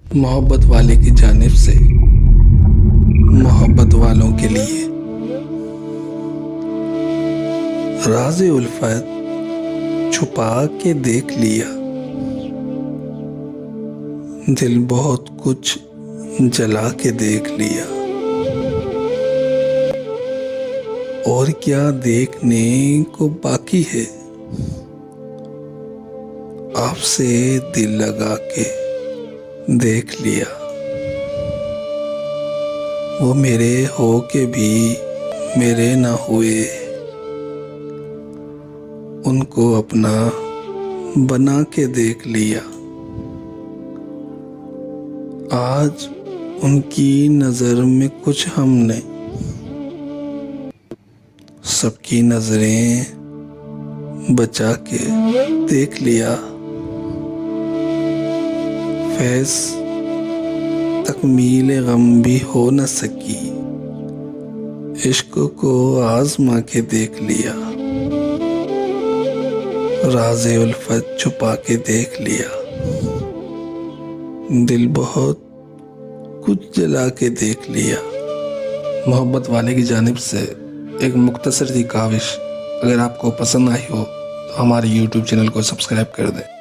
मोहब्बत वाले की जानिब से मोहब्बत वालों के लिए। राज़े उल्फत छुपा के देख लिया, दिल बहुत कुछ जला के देख लिया। और क्या देखने को बाकी है, आपसे दिल लगा के देख लिया। वो मेरे हो के भी मेरे ना हुए, उनको अपना बना के देख लिया। आज उनकी नज़र में कुछ हमने सबकी नजरें बचा के देख लिया। फैज़ तकमील गम भी हो न सकी, इश्क को आज़मा के देख लिया। राज़े उल्फत छुपा के देख लिया, दिल बहुत कुछ जला के देख लिया। मोहब्बत वाले की जानिब से एक मुख्तसर सी काविश। अगर आपको पसंद आई हो तो हमारे YouTube चैनल को सब्सक्राइब कर दें।